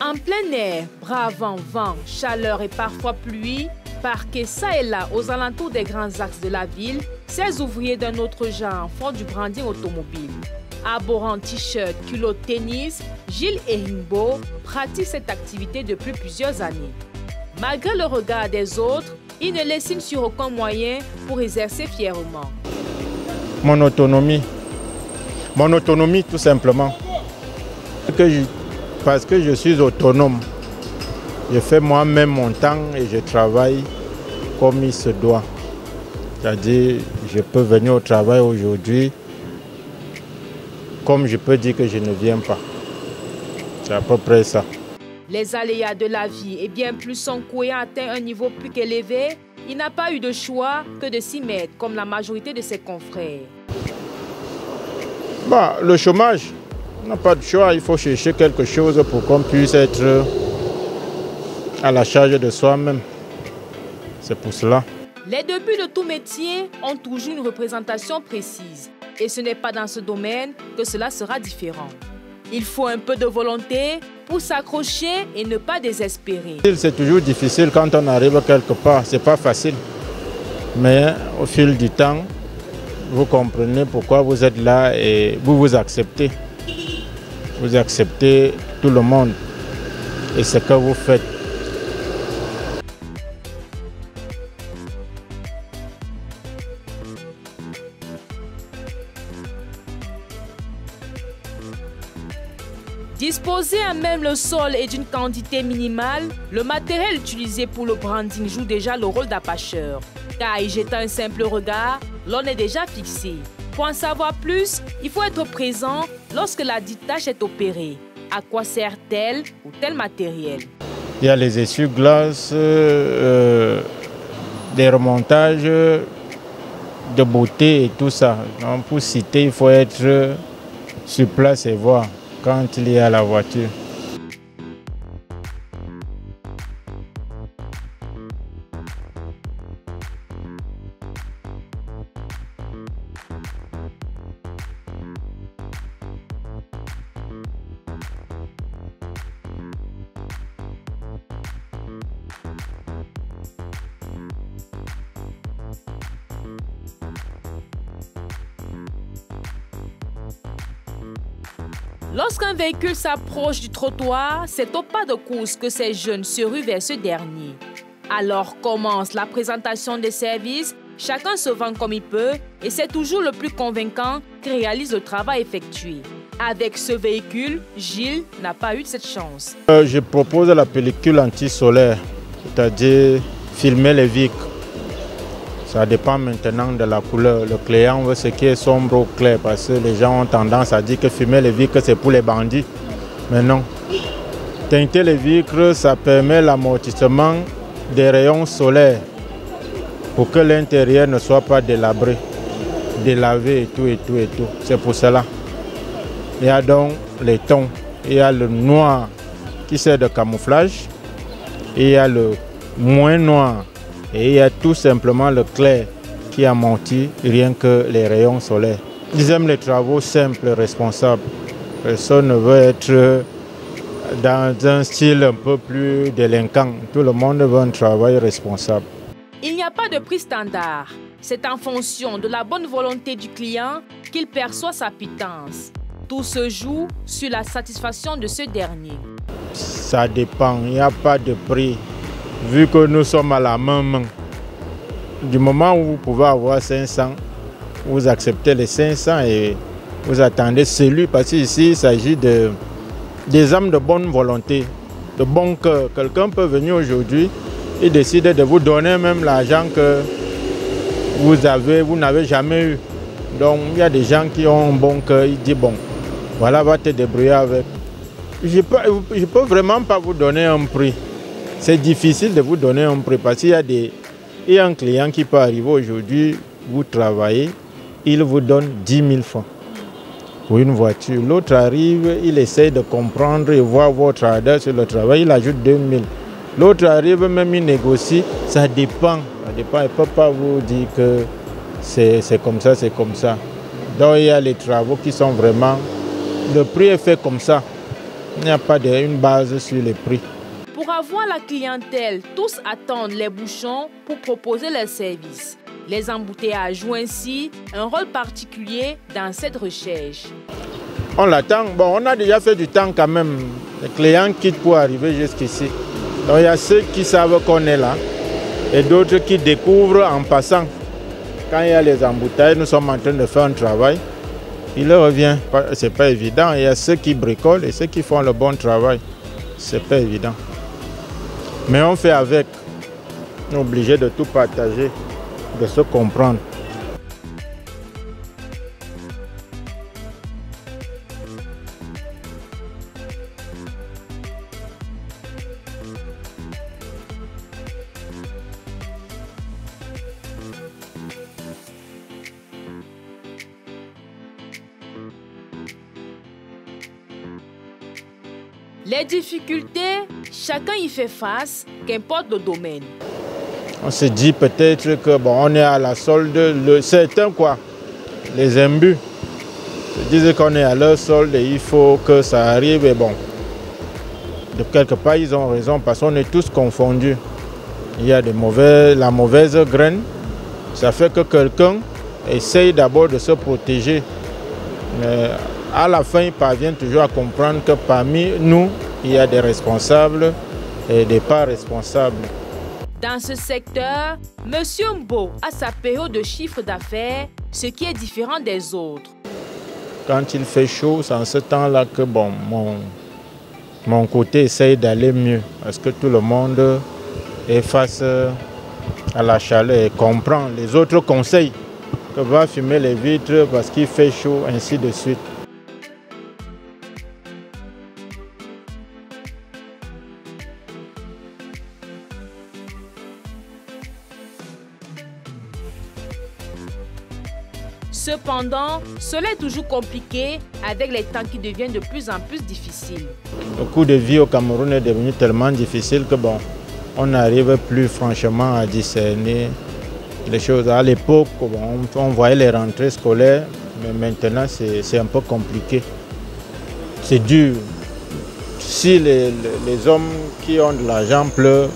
En plein air, bravant vent, chaleur et parfois pluie, parqués ça et là aux alentours des grands axes de la ville, ces ouvriers d'un autre genre font du branding automobile. Arborant t-shirt, culotte tennis, Gilles et Rimbaud pratiquent cette activité depuis plusieurs années. Malgré le regard des autres, ils ne lésinent sur aucun moyen pour exercer fièrement. Mon autonomie tout simplement. Parce que je suis autonome. Je fais moi-même mon temps et je travaille comme il se doit. C'est-à-dire, je peux venir au travail aujourd'hui, comme je peux dire que je ne viens pas. C'est à peu près ça. Les aléas de la vie et bien plus son coût ayant atteint un niveau plus qu'élevé, il n'a pas eu de choix que de s'y mettre, comme la majorité de ses confrères. Le chômage, on n'a pas de choix, il faut chercher quelque chose pour qu'on puisse être à la charge de soi-même. C'est pour cela. Les débuts de tout métier ont toujours une représentation précise. Et ce n'est pas dans ce domaine que cela sera différent. Il faut un peu de volonté pour s'accrocher et ne pas désespérer. C'est toujours difficile quand on arrive quelque part, c'est pas facile. Mais au fil du temps, vous comprenez pourquoi vous êtes là et vous acceptez. Vous acceptez tout le monde et ce que vous faites. Disposé à même le sol et d'une quantité minimale, le matériel utilisé pour le branding joue déjà le rôle d'appâcheur. Car y jetant un simple regard, l'on est déjà fixé. Pour en savoir plus, il faut être présent lorsque la dite tâche est opérée. À quoi sert tel ou tel matériel? Il y a les essuie-glaces, des remontages de beauté et tout ça. Donc pour citer, il faut être sur place et voir quand il y a la voiture. Lorsqu'un véhicule s'approche du trottoir, c'est au pas de course que ces jeunes se ruent vers ce dernier. Alors commence la présentation des services, chacun se vend comme il peut et c'est toujours le plus convaincant qui réalise le travail effectué. Avec ce véhicule, Gilles n'a pas eu cette chance. Je propose la pellicule anti-solaire, c'est-à-dire filmer les vitres. Ça dépend maintenant de la couleur. Le client veut ce qui est sombre ou clair parce que les gens ont tendance à dire que fumer les vitres, c'est pour les bandits. Mais non. Teinter les vitres, ça permet l'amortissement des rayons solaires pour que l'intérieur ne soit pas délabré, délavé et tout, et tout, et tout. C'est pour cela. Il y a donc les tons. Il y a le noir qui sert de camouflage. Et il y a le moins noir. Et il y a tout simplement le clair qui amortit rien que les rayons solaires. Ils aiment les travaux simples et responsables. Personne ne veut être dans un style un peu plus délinquant. Tout le monde veut un travail responsable. Il n'y a pas de prix standard. C'est en fonction de la bonne volonté du client qu'il perçoit sa pitance. Tout se joue sur la satisfaction de ce dernier. Ça dépend, il n'y a pas de prix. Vu que nous sommes à la main, du moment où vous pouvez avoir 500, vous acceptez les 500 et vous attendez celui, parce qu'ici il s'agit des âmes de bonne volonté, de bon cœur. Quelqu'un peut venir aujourd'hui et décider de vous donner même l'argent que vous n'avez jamais eu. Donc il y a des gens qui ont un bon cœur, ils disent bon, voilà, va te débrouiller avec. Je ne peux vraiment pas vous donner un prix. C'est difficile de vous donner un prix parce qu'il y a un client qui peut arriver aujourd'hui, vous travaillez, il vous donne 10 000 francs pour une voiture. L'autre arrive, il essaie de comprendre et voir votre adresse sur le travail, il ajoute 2 000. L'autre arrive, même il négocie, ça dépend. Ça dépend, il ne peut pas vous dire que c'est comme ça, c'est comme ça. Donc il y a les travaux qui sont vraiment... Le prix est fait comme ça. Il n'y a pas une base sur les prix. Pour avoir la clientèle, tous attendent les bouchons pour proposer leurs services. Les embouteillages jouent ainsi un rôle particulier dans cette recherche. On l'attend. Bon, on a déjà fait du temps quand même. Les clients quittent pour arriver jusqu'ici. Donc il y a ceux qui savent qu'on est là et d'autres qui découvrent en passant. Quand il y a les embouteillages, nous sommes en train de faire un travail. Il leur revient. Ce n'est pas évident. Il y a ceux qui bricolent et ceux qui font le bon travail. Ce n'est pas évident. Mais on fait avec. On est obligé de tout partager, de se comprendre. Les difficultés, chacun y fait face, qu'importe le domaine. On se dit peut-être que bon, on est à la solde, certains quoi, les imbus se disent qu'on est à leur solde et il faut que ça arrive. Et bon, de quelque part ils ont raison parce qu'on est tous confondus. Il y a la mauvaise graine, ça fait que quelqu'un essaye d'abord de se protéger. Mais à la fin, il parvient toujours à comprendre que parmi nous, il y a des responsables et des pas responsables. Dans ce secteur, M. Mbo a sa période de chiffre d'affaires, ce qui est différent des autres. Quand il fait chaud, c'est en ce temps-là que bon, mon côté essaye d'aller mieux. Parce que tout le monde est face à la chaleur et comprend les autres conseils. Que va fumer les vitres parce qu'il fait chaud, ainsi de suite. Cependant, cela est toujours compliqué avec les temps qui deviennent de plus en plus difficiles. Le coût de vie au Cameroun est devenu tellement difficile que bon, on n'arrive plus franchement à discerner les choses. À l'époque, on voyait les rentrées scolaires, mais maintenant c'est un peu compliqué. C'est dur. Si les hommes qui ont de l'argent pleurent,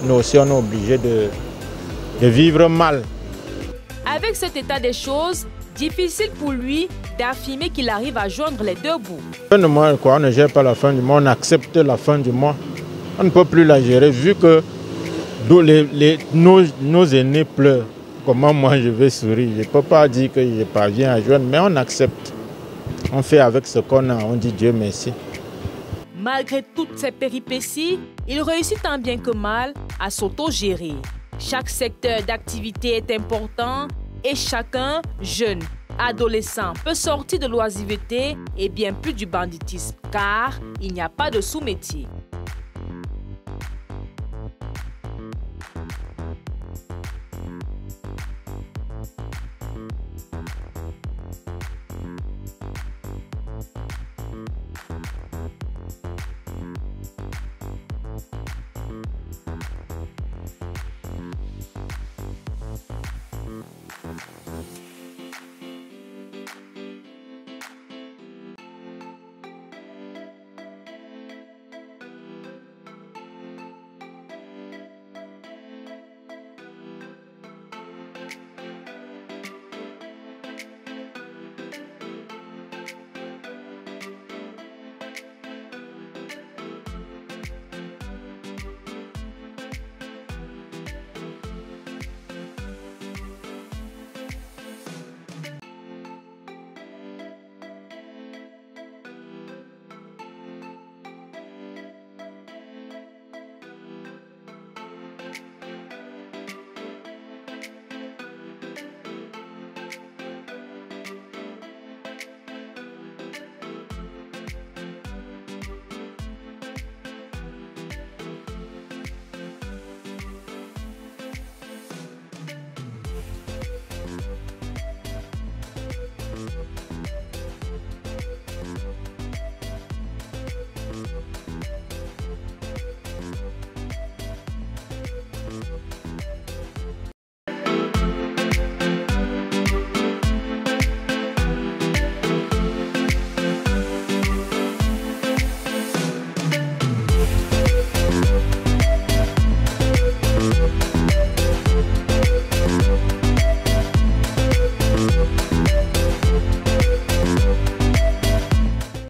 nous aussi on est obligés de vivre mal. Avec cet état des choses, difficile pour lui d'affirmer qu'il arrive à joindre les deux bouts. On ne gère pas la fin du mois, on accepte la fin du mois. On ne peut plus la gérer vu que nos aînés pleurent. Comment moi je vais sourire? Je ne peux pas dire que je parviens à joindre, mais on accepte. On fait avec ce qu'on a, on dit Dieu merci. Malgré toutes ces péripéties, il réussit tant bien que mal à s'auto-gérer. Chaque secteur d'activité est important et chacun, jeune, adolescent, peut sortir de l'oisiveté et bien plus du banditisme, car il n'y a pas de sous-métier.